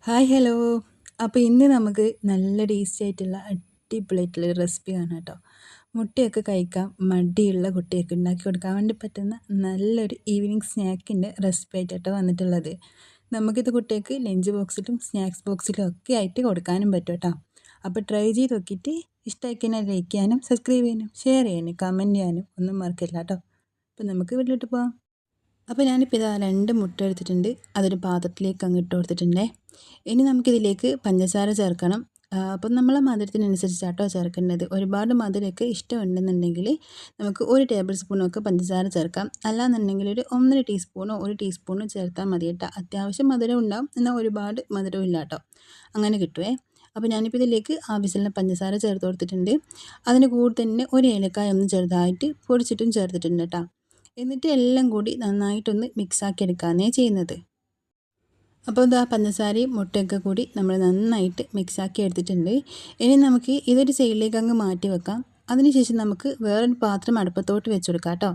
Hi hello. അപ്പോൾ ഇന്ന് നമുക്ക് നല്ല ടേസ്റ്റി ആയിട്ടുള്ള അടിപൊളിയായിട്ടുള്ള ഒരു റെസിപ്പി കാണാം കേട്ടോ. മുട്ടയൊക്കെ കഴിക്കാൻ മടിയുള്ള കുട്ടിയൊക്കെ ഉണ്ടാക്കി കൊടുക്കാൻ വേണ്ടി പറ്റുന്ന നല്ലൊരു ഈവനിങ് സ്നാക്കിൻ്റെ റെസിപ്പി ആയിട്ടോ വന്നിട്ടുള്ളത്. നമുക്കിത് കുട്ടികൾക്ക് ലഞ്ച് ബോക്സിലും സ്നാക്സ് ബോക്സിലും ഒക്കെ ആയിട്ട് കൊടുക്കാനും പറ്റും കേട്ടോ. അപ്പോൾ ട്രൈ ചെയ്ത് നോക്കിയിട്ട് ഇഷ്ടമാക്കിയാൽ ലൈക്ക് ചെയ്യാനും സബ്സ്ക്രൈബ് ചെയ്യാനും ഷെയർ ചെയ്യാനും കമൻറ്റ് ചെയ്യാനും ഒന്നും മറക്കില്ല കേട്ടോ. അപ്പോൾ നമുക്ക് വീട്ടിലോട്ട് പോകാം. അപ്പോൾ ഞാനിപ്പോൾ ഇതാ 2 മുട്ട എടുത്തിട്ടുണ്ട്. അതൊരു പാത്രത്തിലേക്ക് അങ്ങ് ഇട്ട് കൊടുത്തിട്ടുണ്ടേ. ഇനി നമുക്കിതിലേക്ക് പഞ്ചസാര ചേർക്കണം. അപ്പം നമ്മളെ മധുരത്തിനനുസരിച്ചാട്ടോ ചേർക്കേണ്ടത്. ഒരുപാട് മധുരമൊക്കെ ഇഷ്ടമുണ്ടെന്നുണ്ടെങ്കിൽ നമുക്ക് 1 ടേബിൾ സ്പൂണൊക്കെ പഞ്ചസാര ചേർക്കാം. അല്ലാന്നുണ്ടെങ്കിൽ ഒരു 1.5 ടീസ്പൂണോ 1 ടീസ്പൂണോ ചേർത്താൽ മതി കേട്ടോ. അത്യാവശ്യം മധുരം ഉണ്ടാവും, എന്നാൽ ഒരുപാട് മധുരവും ഇല്ല കേട്ടോ. അങ്ങനെ കിട്ടുമേ. അപ്പോൾ ഞാനിപ്പോൾ ഇതിലേക്ക് ആവശ്യമുള്ള പഞ്ചസാര ചേർത്ത് കൊടുത്തിട്ടുണ്ട്. അതിന് കൂടെ തന്നെ 1 ഏലക്കായ ഒന്ന് ചെറുതായിട്ട് പൊടിച്ചിട്ടും ചേർത്തിട്ടുണ്ട് കേട്ടോ. എന്നിട്ട് എല്ലാം കൂടി നന്നായിട്ടൊന്ന് മിക്സാക്കി എടുക്കുകയാണേ ചെയ്യുന്നത്. അപ്പോൾ ഇതാ പഞ്ചസാരയും മുട്ടയൊക്കെ കൂടി നമ്മൾ നന്നായിട്ട് മിക്സാക്കി എടുത്തിട്ടുണ്ട്. ഇനി നമുക്ക് ഇതൊരു സൈഡിലേക്ക് അങ്ങ് മാറ്റി വെക്കാം. അതിനുശേഷം നമുക്ക് വേറൊരു പാത്രം അടുപ്പത്തോട്ട് വെച്ച് കൊടുക്കാം കേട്ടോ.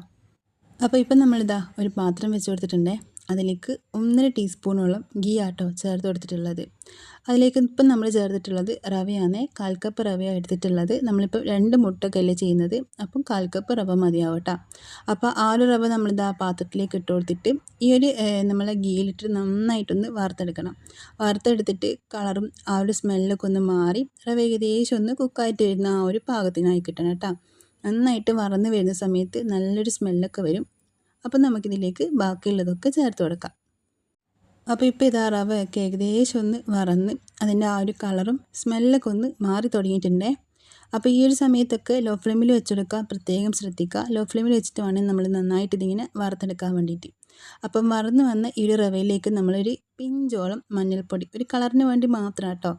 അപ്പോൾ ഇപ്പം നമ്മളിതാ ഒരു പാത്രം വെച്ച് കൊടുത്തിട്ടുണ്ടേ. അതിലേക്ക് 1.5 ടീസ്പൂണോളം ഗീ ആട്ടോ ചേർത്ത് കൊടുത്തിട്ടുള്ളത്. അതിലേക്ക് ഇപ്പം നമ്മൾ ചേർത്തിട്ടുള്ളത് റവയാണ്. 1/4 കപ്പ് റവയാണ് എടുത്തിട്ടുള്ളത്. നമ്മളിപ്പോൾ 2 മുട്ടക്കല്ലേ ചെയ്യുന്നത്, അപ്പം 1/4 കപ്പ് റവ മതിയാവട്ടോ. അപ്പോൾ ആ ഒരു റവ നമ്മളിതാ പാത്രത്തിലേക്ക് ഇട്ട് കൊടുത്തിട്ട് ഈ ഒരു നമ്മളെ ഗീയിലിട്ട് നന്നായിട്ടൊന്ന് വറുത്തെടുക്കണം. വറുത്തെടുത്തിട്ട് കളറും ആ ഒരു സ്മെല്ലൊക്കെ ഒന്ന് മാറി റവ ഏകദേശം ഒന്ന് കുക്കായിട്ട് വരുന്ന ആ ഒരു പാകത്തിനായി കിട്ടണം കേട്ടോ. നന്നായിട്ട് വറന്ന് വരുന്ന സമയത്ത് നല്ലൊരു സ്മെല്ലൊക്കെ വരും. അപ്പം നമുക്കിതിലേക്ക് ബാക്കിയുള്ളതൊക്കെ ചേർത്ത് കൊടുക്കാം. അപ്പോൾ ഇപ്പോൾ ഇതാ റവയൊക്കെ ഏകദേശം ഒന്ന് വറന്ന് അതിൻ്റെ ആ ഒരു കളറും സ്മെല്ലൊക്കെ ഒന്ന് മാറി തുടങ്ങിയിട്ടുണ്ടേ. അപ്പോൾ ഈ ഒരു സമയത്തൊക്കെ ലോ ഫ്ലെയിമിൽ വെച്ചെടുക്കുക, പ്രത്യേകം ശ്രദ്ധിക്കുക. ലോ ഫ്ലെയിമിൽ വെച്ചിട്ട് വേണം നമ്മൾ നന്നായിട്ട് ഇതിങ്ങനെ വറുത്തെടുക്കാൻ വേണ്ടിയിട്ട്. അപ്പം വറന്ന് വന്ന ഈ ഒരു റവയിലേക്ക് നമ്മളൊരു പിഞ്ചോളം മഞ്ഞൾപ്പൊടി, ഒരു കളറിന് വേണ്ടി മാത്രം കേട്ടോ,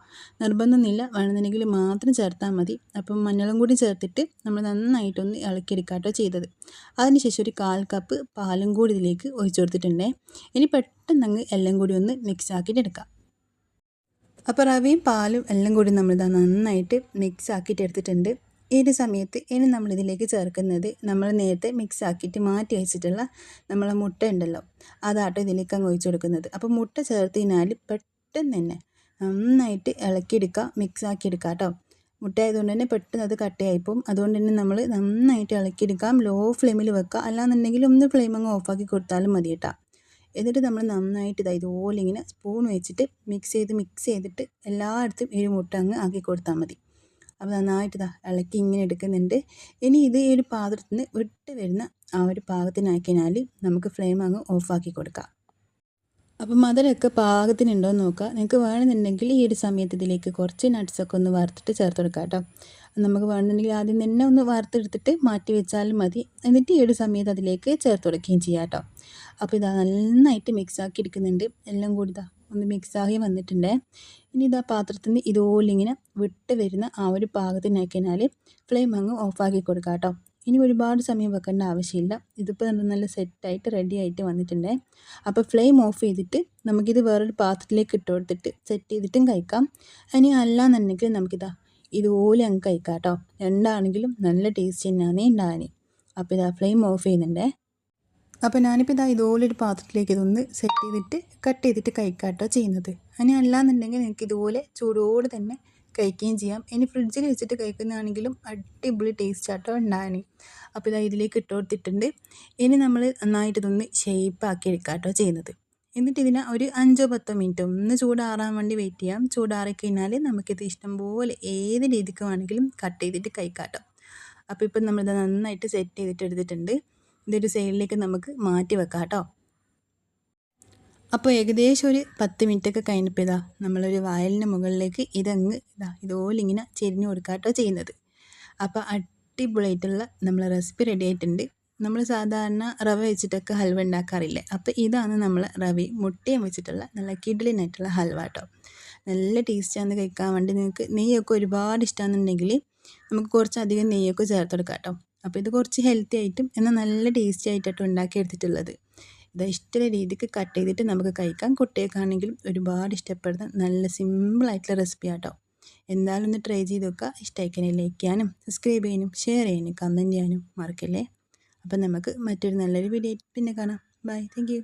നിർബന്ധമൊന്നുമില്ല, വേണമെന്നുണ്ടെങ്കിൽ മാത്രം ചേർത്താൽ മതി. അപ്പം മഞ്ഞളും കൂടി ചേർത്തിട്ട് നമ്മൾ നന്നായിട്ടൊന്ന് ഇളക്കിയെടുക്കുക കേട്ടോ ചെയ്തത്. അതിനുശേഷം ഒരു 1/4 കപ്പ് പാലും കൂടി ഇതിലേക്ക് ഒഴിച്ചു കൊടുത്തിട്ടുണ്ടേ. ഇനി പെട്ടെന്ന് അങ്ങ് എല്ലാം കൂടി ഒന്ന് മിക്സ് ആക്കിയിട്ട് എടുക്കാം. അപ്പോൾ റവയും പാലും എല്ലാം കൂടി നമ്മളിതാ നന്നായിട്ട് മിക്സ് ആക്കിയിട്ട് എടുത്തിട്ടുണ്ട്. ഈ ഒരു സമയത്ത് ഇനി നമ്മളിതിലേക്ക് ചേർക്കുന്നത് നമ്മൾ നേരത്തെ മിക്സ് ആക്കിയിട്ട് മാറ്റി വെച്ചിട്ടുള്ള നമ്മളെ മുട്ട ഉണ്ടല്ലോ, അതാട്ടോ ഇതിലേക്ക് അങ്ങ് ഒഴിച്ച് കൊടുക്കുന്നത്. അപ്പോൾ മുട്ട ചേർത്ത് കഴിഞ്ഞാൽ പെട്ടെന്ന് തന്നെ നന്നായിട്ട് ഇളക്കിയെടുക്കുക, മിക്സ് ആക്കിയെടുക്കുക കേട്ടോ. മുട്ട ആയതുകൊണ്ട് തന്നെ പെട്ടെന്ന് അത് കട്ടയായിപ്പോവും. അതുകൊണ്ട് തന്നെ നമ്മൾ നന്നായിട്ട് ഇളക്കിയെടുക്കാം. ലോ ഫ്ലെയിമിൽ വെക്കുക, അല്ലാന്നുണ്ടെങ്കിൽ ഒന്ന് ഫ്ലെയിം അങ്ങ് ഓഫാക്കി കൊടുത്താലും മതി കേട്ടോ. എന്നിട്ട് നമ്മൾ നന്നായിട്ട് ഇതുപോലെ ഇങ്ങനെ സ്പൂൺ വെച്ചിട്ട് മിക്സ് ചെയ്തിട്ട് എല്ലായിടത്തും ഈ മുട്ട അങ്ങ് ആക്കി കൊടുത്താൽ മതി. അപ്പോൾ നന്നായിട്ട് ഇളക്കി ഇങ്ങനെ എടുക്കുന്നുണ്ട്. ഇനി ഇത് ഈ ഒരു പാത്രത്തിൽ നിന്ന് വിട്ട് വരുന്ന ആ ഒരു പാകത്തിനാക്കിയാൽ നമുക്ക് ഫ്ലെയിം അങ്ങ് ഓഫാക്കി കൊടുക്കാം. അപ്പം മധുരമൊക്കെ പാകത്തിനുണ്ടോ എന്ന് നോക്കുക. നിങ്ങൾക്ക് വേണമെന്നുണ്ടെങ്കിൽ ഈ ഒരു സമയത്ത് ഇതിലേക്ക് കുറച്ച് നട്ട്സൊക്കെ ഒന്ന് വറുത്തിട്ട് ചേർത്ത് കൊടുക്കാം കേട്ടോ. നമുക്ക് വേണമെന്നുണ്ടെങ്കിൽ ആദ്യം തന്നെ ഒന്ന് വറുത്തെടുത്തിട്ട് മാറ്റി വെച്ചാലും മതി. എന്നിട്ട് ഈ ഒരു സമയത്ത് അതിലേക്ക് ചേർത്ത് കൊടുക്കുകയും ചെയ്യാം കേട്ടോ. അപ്പോൾ ഇതാ നന്നായിട്ട് മിക്സാക്കി എടുക്കുന്നുണ്ട്. എല്ലാം കൂടി ഒന്ന് മിക്സാക്കി വന്നിട്ടുണ്ട്. ഇനി ഇതാ പാത്രത്തിൽ നിന്ന് ഇതുപോലെ ഇങ്ങനെ വിട്ട് വരുന്ന ആ ഒരു പാകത്തിനാക്കിയാൽ ഫ്ലെയിം അങ്ങ് ഓഫാക്കി കൊടുക്കാം കേട്ടോ. ഇനി ഒരുപാട് സമയം വെക്കേണ്ട ആവശ്യമില്ല. ഇതിപ്പോൾ നല്ല സെറ്റായിട്ട് റെഡി ആയിട്ട് വന്നിട്ടുണ്ട്. അപ്പോൾ ഫ്ലെയിം ഓഫ് ചെയ്തിട്ട് നമുക്കിത് വേറൊരു പാത്രത്തിലേക്ക് ഇട്ട് കൊടുത്തിട്ട് സെറ്റ് ചെയ്തിട്ടും കഴിക്കാം. ഇനി അല്ലാന്നുണ്ടെങ്കിൽ നമുക്കിതാ ഇതുപോലെ അങ്ങ് കഴിക്കാം കേട്ടോ. രണ്ടാണെങ്കിലും നല്ല ടേസ്റ്റ് തന്നെയാണ് ഉണ്ടാകാൻ. അപ്പോൾ ഇതാ ഫ്ലെയിം ഓഫ് ചെയ്യുന്നുണ്ടേ. അപ്പോൾ ഞാനിപ്പോൾ ഇതുപോലെ ഒരു പാത്രത്തിലേക്ക് ഇതൊന്ന് സെറ്റ് ചെയ്തിട്ട് കട്ട് ചെയ്തിട്ട് കഴിക്കാം കേട്ടോ ചെയ്യുന്നത്. ഇനി അല്ലാന്നുണ്ടെങ്കിൽ നിങ്ങൾക്ക് ഇതുപോലെ ചൂടോടെ തന്നെ കഴിക്കുകയും ചെയ്യാം. ഇനി ഫ്രിഡ്ജിൽ വെച്ചിട്ട് കഴിക്കുന്നതാണെങ്കിലും അടിപൊളി ടേസ്റ്റ് ആട്ടോ ഉണ്ടാകാൻ. അപ്പോൾ ഇതിലേക്ക് ഇട്ട് കൊടുത്തിട്ടുണ്ട്. ഇനി നമ്മൾ നന്നായിട്ട് ഇതൊന്ന് ഷേപ്പാക്കി എടുക്കാം കേട്ടോ ചെയ്യുന്നത്. എന്നിട്ട് ഇതിനെ ഒരു 5-10 മിനിറ്റ് ഒന്ന് ചൂടാറാൻ വേണ്ടി വെയിറ്റ് ചെയ്യാം. ചൂടാറിക്കഴിഞ്ഞാൽ നമുക്കിത് ഇഷ്ടംപോലെ ഏത് രീതിക്ക് വേണമെങ്കിലും കട്ട് ചെയ്തിട്ട് കഴിക്കാം കേട്ടോ. അപ്പോൾ ഇപ്പം നമ്മളിത് നന്നായിട്ട് സെറ്റ് ചെയ്തിട്ട് എടുത്തിട്ടുണ്ട്. ഇതൊരു സൈഡിലേക്ക് നമുക്ക് മാറ്റി വെക്കാം കേട്ടോ. അപ്പോൾ ഏകദേശം ഒരു 10 മിനിറ്റൊക്കെ കഴിഞ്ഞപ്പോൾ നമ്മളൊരു വായലിൻ്റെ മുകളിലേക്ക് ഇതുപോലെ ഇങ്ങനെ ചെരിഞ്ഞ് കൊടുക്കുക കേട്ടോ ചെയ്യുന്നത്. അപ്പോൾ അടിപൊളിയായിട്ടുള്ള നമ്മളെ റെസിപ്പി റെഡി ആയിട്ടുണ്ട്. നമ്മൾ സാധാരണ റവ വെച്ചിട്ടൊക്കെ ഹൽവ ഉണ്ടാക്കാറില്ലേ, അപ്പോൾ ഇതാണ് നമ്മൾ റവയും മുട്ടയും വെച്ചിട്ടുള്ള നല്ല കിടിലനായിട്ടുള്ള ഹൽവ കേട്ടോ. നല്ല ടേസ്റ്റാണ് കഴിക്കാൻ വേണ്ടി. നിങ്ങൾക്ക് നെയ്യൊക്കെ ഒരുപാട് ഇഷ്ടമാണെന്നുണ്ടെങ്കിൽ നമുക്ക് കുറച്ചധികം നെയ്യൊക്കെ ചേർത്ത് കൊടുക്കാം കേട്ടോ. അപ്പോൾ ഇത് കുറച്ച് ഹെൽത്തി ആയിട്ടും എന്നാൽ നല്ല ടേസ്റ്റി ആയിട്ടോ ഉണ്ടാക്കിയെടുത്തിട്ടുള്ളത്. ഇഷ്ടമുള്ള രീതിക്ക് കട്ട് ചെയ്തിട്ട് നമുക്ക് കഴിക്കാം. കുട്ടികൾക്കാണെങ്കിലും ഒരുപാട് ഇഷ്ടപ്പെടുന്ന നല്ല സിമ്പിളായിട്ടുള്ള റെസിപ്പി ആട്ടോ. എന്തായാലും ഒന്ന് ട്രൈ ചെയ്ത് നോക്കുക. ഇഷ്ടമായിക്കണേ ലൈക്ക് ചെയ്യാനും സബ്സ്ക്രൈബ് ചെയ്യാനും ഷെയർ ചെയ്യാനും കമൻറ്റ് ചെയ്യാനും മറക്കല്ലേ. അപ്പം നമുക്ക് മറ്റൊരു നല്ലൊരു വീഡിയോ പിന്നെ കാണാം. Bye, thank U.